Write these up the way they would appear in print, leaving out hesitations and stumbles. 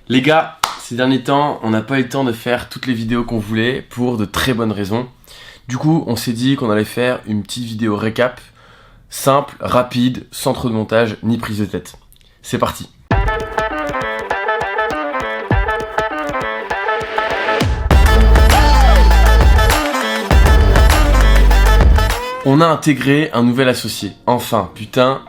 Les gars, ces derniers temps, on n'a pas eu le temps de faire toutes les vidéos qu'on voulait pour de très bonnes raisons. Du coup, on s'est dit qu'on allait faire une petite vidéo récap, simple, rapide, sans trop de montage ni prise de tête. C'est parti. On a intégré un nouvel associé. Enfin, putain,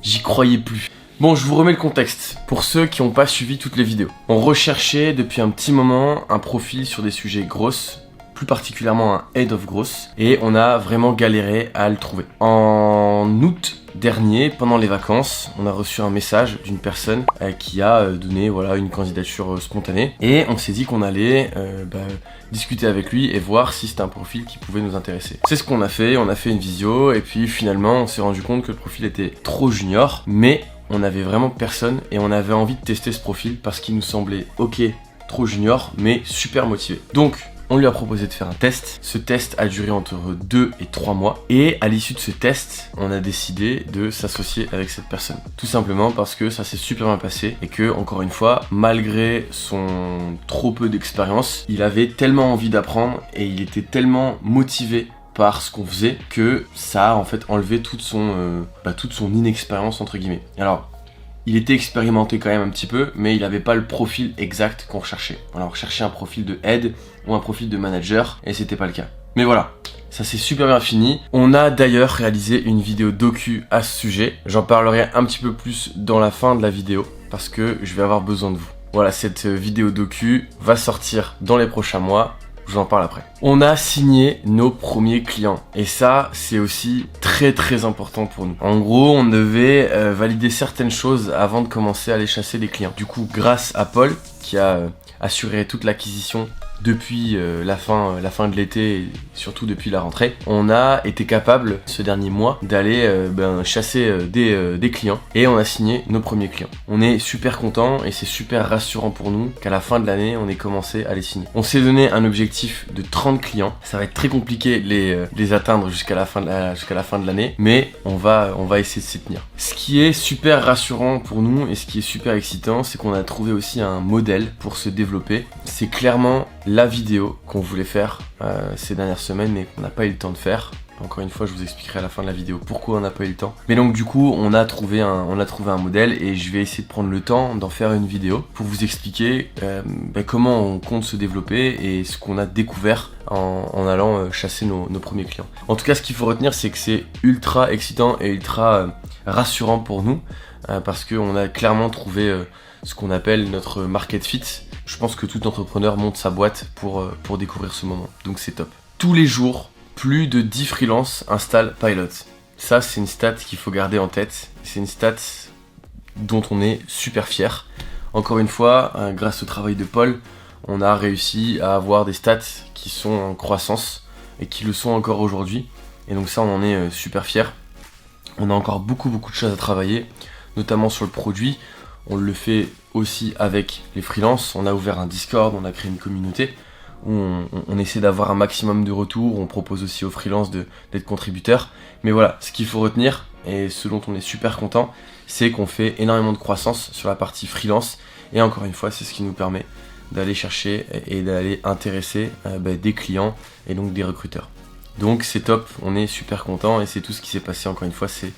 j'y croyais plus. Bon, je vous remets le contexte, pour ceux qui n'ont pas suivi toutes les vidéos. On recherchait depuis un petit moment un profil sur des sujets grosses, plus particulièrement un Head of Growth, et on a vraiment galéré à le trouver. En août dernier, pendant les vacances, on a reçu un message d'une personne qui a donné une candidature spontanée, et on s'est dit qu'on allait discuter avec lui et voir si c'était un profil qui pouvait nous intéresser. C'est ce qu'on a fait, on a fait une visio, et puis finalement on s'est rendu compte que le profil était trop junior, mais on avait vraiment personne et on avait envie de tester ce profil parce qu'il nous semblait ok, trop junior, mais super motivé. Donc, on lui a proposé de faire un test. Ce test a duré entre 2 et 3 mois. Et à l'issue de ce test, on a décidé de s'associer avec cette personne. Tout simplement parce que ça s'est super bien passé et que, encore une fois, malgré son trop peu d'expérience, il avait tellement envie d'apprendre et il était tellement motivé par ce qu'on faisait que ça a en fait enlevé toute son inexpérience entre guillemets. Alors, il était expérimenté quand même un petit peu, mais il n'avait pas le profil exact qu'on recherchait. Alors, on recherchait un profil de head ou un profil de manager, et c'était pas le cas. Mais voilà, ça s'est super bien fini. On a d'ailleurs réalisé une vidéo docu à ce sujet. J'en parlerai un petit peu plus dans la fin de la vidéo, parce que je vais avoir besoin de vous. Voilà, cette vidéo docu va sortir dans les prochains mois. Je vous en parle après. On a signé nos premiers clients. Et ça, c'est aussi très très important pour nous. En gros, on devait valider certaines choses avant de commencer à aller chasser des clients. Du coup, grâce à Paul, qui a assuré toute l'acquisition depuis la fin de l'été et surtout depuis la rentrée, on a été capable ce dernier mois d'aller chasser des clients et on a signé nos premiers clients. On est super content et c'est super rassurant pour nous qu'à la fin de l'année on ait commencé à les signer. On s'est donné un objectif de 30 clients. Ça va être très compliqué les atteindre jusqu'à la fin de l'année, mais on va essayer de s'y tenir. Ce qui est super rassurant pour nous et ce qui est super excitant, c'est qu'on a trouvé aussi un modèle pour se développer. C'est clairement la vidéo qu'on voulait faire ces dernières semaines mais qu'on n'a pas eu le temps de faire. Encore une fois, je vous expliquerai à la fin de la vidéo pourquoi on n'a pas eu le temps. Mais donc du coup, on a trouvé un modèle et je vais essayer de prendre le temps d'en faire une vidéo pour vous expliquer comment on compte se développer et ce qu'on a découvert en allant chasser nos premiers clients. En tout cas, ce qu'il faut retenir, c'est que c'est ultra excitant et ultra rassurant pour nous parce qu'on a clairement trouvé ce qu'on appelle notre market fit. Je pense que tout entrepreneur monte sa boîte pour découvrir ce moment. Donc c'est top. Tous les jours, plus de 10 freelances installent Pilot. Ça, c'est une stat qu'il faut garder en tête. C'est une stat dont on est super fier. Encore une fois, grâce au travail de Paul, on a réussi à avoir des stats qui sont en croissance et qui le sont encore aujourd'hui. Et donc ça, on en est super fier. On a encore beaucoup de choses à travailler, notamment sur le produit. On le fait aussi avec les freelances. On a ouvert un Discord, on a créé une communauté où on essaie d'avoir un maximum de retours. On propose aussi aux freelances d'être contributeurs. Mais voilà, ce qu'il faut retenir et ce dont on est super content, c'est qu'on fait énormément de croissance sur la partie freelance. Et encore une fois, c'est ce qui nous permet d'aller chercher et d'aller intéresser des clients et donc des recruteurs. Donc c'est top, on est super content et c'est tout ce qui s'est passé encore une fois ces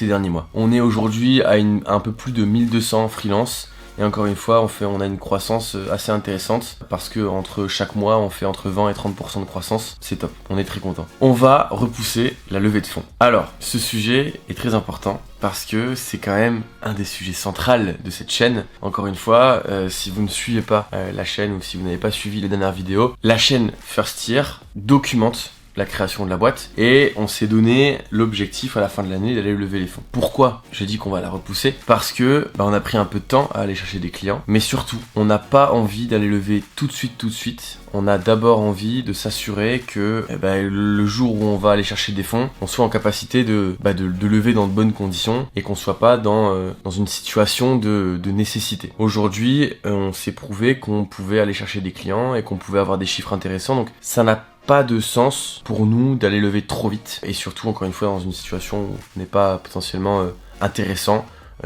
derniers mois. On est aujourd'hui à un peu plus de 1200 freelances et encore une fois on a une croissance assez intéressante parce que entre chaque mois on fait entre 20 et 30% de croissance, c'est top, on est très content. On va repousser la levée de fonds. Alors ce sujet est très important parce que c'est quand même un des sujets centraux de cette chaîne. Encore une fois, si vous ne suivez pas la chaîne ou si vous n'avez pas suivi les dernières vidéos, la chaîne First Year documente la création de la boîte et on s'est donné l'objectif à la fin de l'année d'aller lever les fonds. Pourquoi j'ai dit qu'on va la repousser? Parce que on a pris un peu de temps à aller chercher des clients, mais surtout on n'a pas envie d'aller lever tout de suite. On a d'abord envie de s'assurer que le jour où on va aller chercher des fonds, on soit en capacité de lever dans de bonnes conditions et qu'on soit pas dans une situation de nécessité. Aujourd'hui, on s'est prouvé qu'on pouvait aller chercher des clients et qu'on pouvait avoir des chiffres intéressants, donc ça n'a pas de sens pour nous d'aller lever trop vite et surtout encore une fois dans une situation où on n'est pas potentiellement intéressant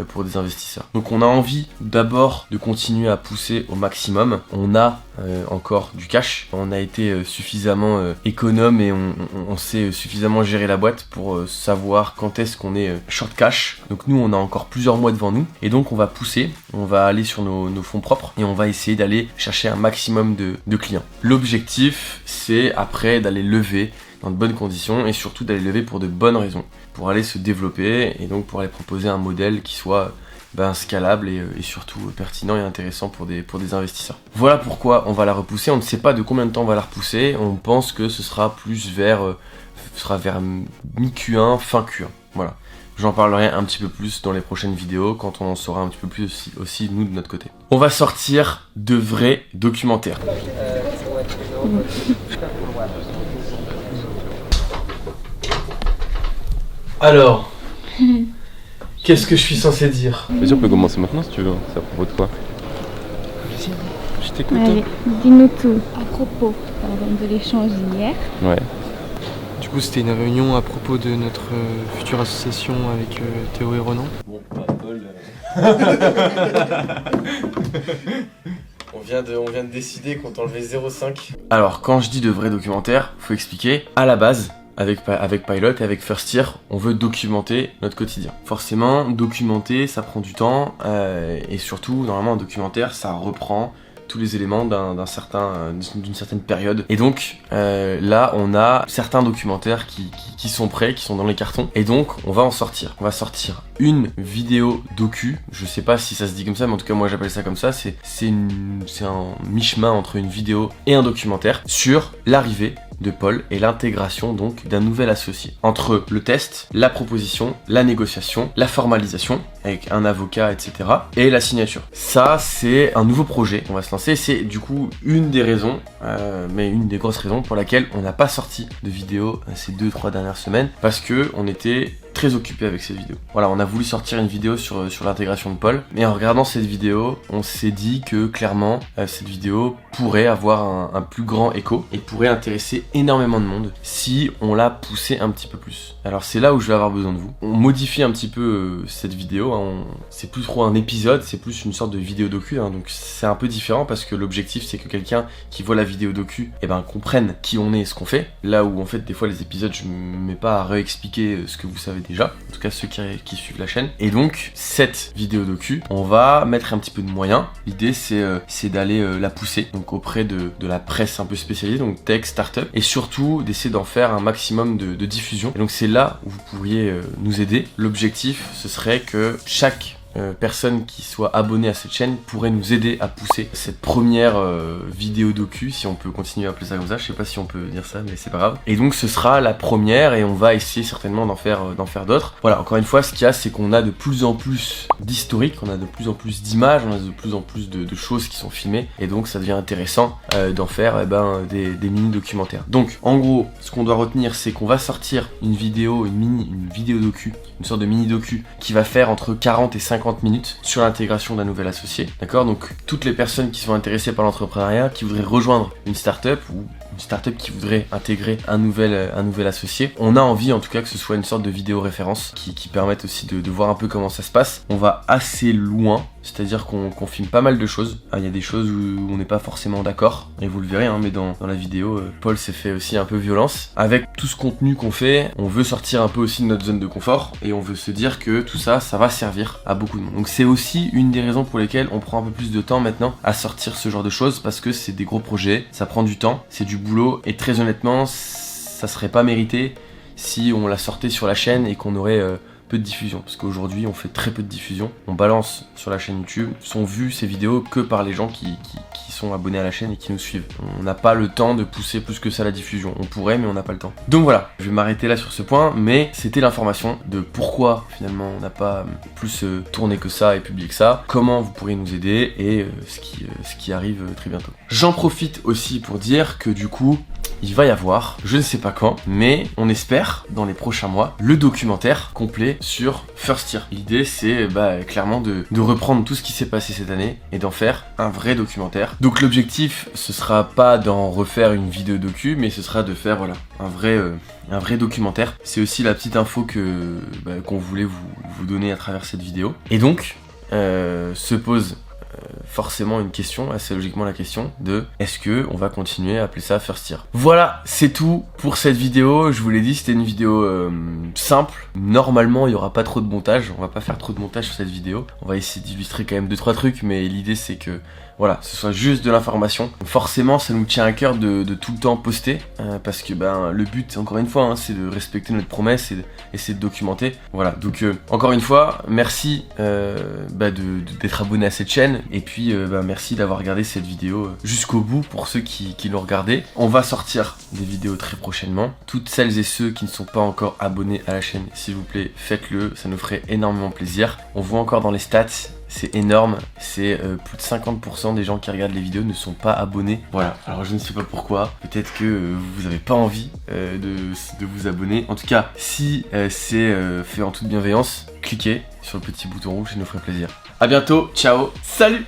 pour des investisseurs. Donc on a envie d'abord de continuer à pousser au maximum. On a encore du cash, on a été suffisamment économe et on sait suffisamment gérer la boîte pour savoir quand est-ce qu'on est short cash. Donc nous on a encore plusieurs mois devant nous et donc on va pousser, on va aller sur nos fonds propres et on va essayer d'aller chercher un maximum de clients. L'objectif c'est après d'aller lever dans de bonnes conditions et surtout d'aller lever pour de bonnes raisons, pour aller se développer et donc pour aller proposer un modèle qui soit scalable et surtout pertinent et intéressant pour des investisseurs. Voilà pourquoi on va la repousser. On ne sait pas de combien de temps on va la repousser. On pense que ce sera plus vers mi-Q1, fin Q1. Voilà. J'en parlerai un petit peu plus dans les prochaines vidéos quand on en saura un petit peu plus aussi nous de notre côté. On va sortir de vrais documentaires. Alors, qu'est-ce que je suis censé dire? Vas-y, on peut commencer maintenant si tu veux. C'est à propos de quoi? Je t'écoute. Allez, dis-nous tout à propos de l'échange d'hier. Ouais. Du coup, c'était une réunion à propos de notre future association avec Théo et Ronan. Bon, pas Paul. On vient de décider qu'on t'enlevait 0,5. Alors, quand je dis de vrais documentaires, faut expliquer. À la base, avec Pilot et avec First Year, on veut documenter notre quotidien. Forcément, documenter, ça prend du temps et surtout, normalement, un documentaire, ça reprend tous les éléments d'une certaine période. Et donc, là, on a certains documentaires qui sont prêts, qui sont dans les cartons. Et donc, on va en sortir. On va sortir une vidéo docu. Je sais pas si ça se dit comme ça, mais en tout cas, moi, j'appelle ça comme ça. C'est un mi-chemin entre une vidéo et un documentaire sur l'arrivée de Paul et l'intégration donc d'un nouvel associé. Entre le test, la proposition, la négociation, la formalisation avec un avocat, etc. et la signature. Ça, c'est un nouveau projet. On va se lancer. C'est du coup une des raisons, mais une des grosses raisons pour laquelle on n'a pas sorti de vidéo ces 2-3 dernières semaines parce que on était très occupé avec cette vidéo. Voilà, on a voulu sortir une vidéo sur l'intégration de Paul, mais en regardant cette vidéo, on s'est dit que clairement, cette vidéo pourrait avoir un plus grand écho et pourrait intéresser énormément de monde si on la poussait un petit peu plus. Alors c'est là où je vais avoir besoin de vous. On modifie un petit peu cette vidéo, hein. C'est plus trop un épisode, c'est plus une sorte de vidéo docu, hein. Donc c'est un peu différent parce que l'objectif c'est que quelqu'un qui voit la vidéo docu comprenne qui on est et ce qu'on fait. Là où en fait des fois les épisodes je me mets pas à réexpliquer ce que vous savez déjà, en tout cas ceux qui suivent la chaîne. Et donc cette vidéo docu, on va mettre un petit peu de moyens. L'idée c'est d'aller la pousser donc auprès de la presse un peu spécialisée, donc tech, startup, et surtout d'essayer d'en faire un maximum de diffusion. Et donc c'est là où vous pourriez nous aider. L'objectif ce serait que chaque personne qui soit abonnée à cette chaîne pourrait nous aider à pousser cette première vidéo docu, si on peut continuer à appeler ça comme ça, je sais pas si on peut dire ça mais c'est pas grave. Et donc ce sera la première et on va essayer certainement d'en faire d'autres. Voilà, encore une fois ce qu'il y a c'est qu'on a de plus en plus d'historique, on a de plus en plus d'images, on a de plus en plus de choses qui sont filmées et donc ça devient intéressant d'en faire des mini documentaires. Donc en gros ce qu'on doit retenir c'est qu'on va sortir une vidéo docu, une sorte de mini docu qui va faire entre 40 et 50 minutes sur l'intégration d'un nouvel associé. D'accord? Donc toutes les personnes qui sont intéressées par l'entrepreneuriat, qui voudraient rejoindre une startup ou une startup qui voudrait intégrer un nouvel associé, on a envie en tout cas que ce soit une sorte de vidéo référence qui permette aussi de voir un peu comment ça se passe. On va assez loin, c'est-à-dire qu'on filme pas mal de choses. Il y a des choses où on n'est pas forcément d'accord, et vous le verrez, hein, mais dans la vidéo, Paul s'est fait aussi un peu violence. Avec tout ce contenu qu'on fait, on veut sortir un peu aussi de notre zone de confort, et on veut se dire que tout ça, ça va servir à beaucoup de monde. Donc c'est aussi une des raisons pour lesquelles on prend un peu plus de temps maintenant à sortir ce genre de choses, parce que c'est des gros projets, ça prend du temps, c'est du boulot, et très honnêtement, ça serait pas mérité si on la sortait sur la chaîne et qu'on aurait peu de diffusion, parce qu'aujourd'hui on fait très peu de diffusion. On balance sur la chaîne YouTube, sont vues ces vidéos que par les gens qui sont abonnés à la chaîne et qui nous suivent. On n'a pas le temps de pousser plus que ça la diffusion. On pourrait, mais on n'a pas le temps. Donc voilà, je vais m'arrêter là sur ce point, mais c'était l'information de pourquoi finalement on n'a pas plus tourné que ça et publié que ça, comment vous pourriez nous aider et ce qui arrive très bientôt. J'en profite aussi pour dire que du coup, il va y avoir, je ne sais pas quand, mais on espère dans les prochains mois, le documentaire complet sur First Year. L'idée c'est clairement de reprendre tout ce qui s'est passé cette année et d'en faire un vrai documentaire. Donc l'objectif ce sera pas d'en refaire une vidéo docu, mais ce sera de faire voilà un vrai documentaire. C'est aussi la petite info qu'on voulait vous donner à travers cette vidéo. Et donc se pose forcément une question, assez logiquement la question de est-ce que on va continuer à appeler ça First Year. Voilà, c'est tout pour cette vidéo. Je vous l'ai dit, c'était une vidéo simple. Normalement il y aura pas trop de montage, on va pas faire trop de montage sur cette vidéo. On va essayer d'illustrer quand même 2-3 trucs, mais l'idée c'est que voilà, ce soit juste de l'information. Forcément, ça nous tient à cœur de tout le temps poster, parce que le but, encore une fois, c'est de respecter notre promesse et essayer de documenter. Voilà, donc encore une fois, merci d'être abonné à cette chaîne, et puis merci d'avoir regardé cette vidéo jusqu'au bout pour ceux qui l'ont regardé. On va sortir des vidéos très prochainement. Toutes celles et ceux qui ne sont pas encore abonnés à la chaîne, s'il vous plaît, faites-le, ça nous ferait énormément plaisir. On voit encore dans les stats, c'est énorme, c'est plus de 50% des gens qui regardent les vidéos ne sont pas abonnés. Voilà, alors je ne sais pas pourquoi, peut-être que vous n'avez pas envie de vous abonner. En tout cas, si c'est fait en toute bienveillance, cliquez sur le petit bouton rouge, ça nous ferait plaisir. A bientôt, ciao, salut!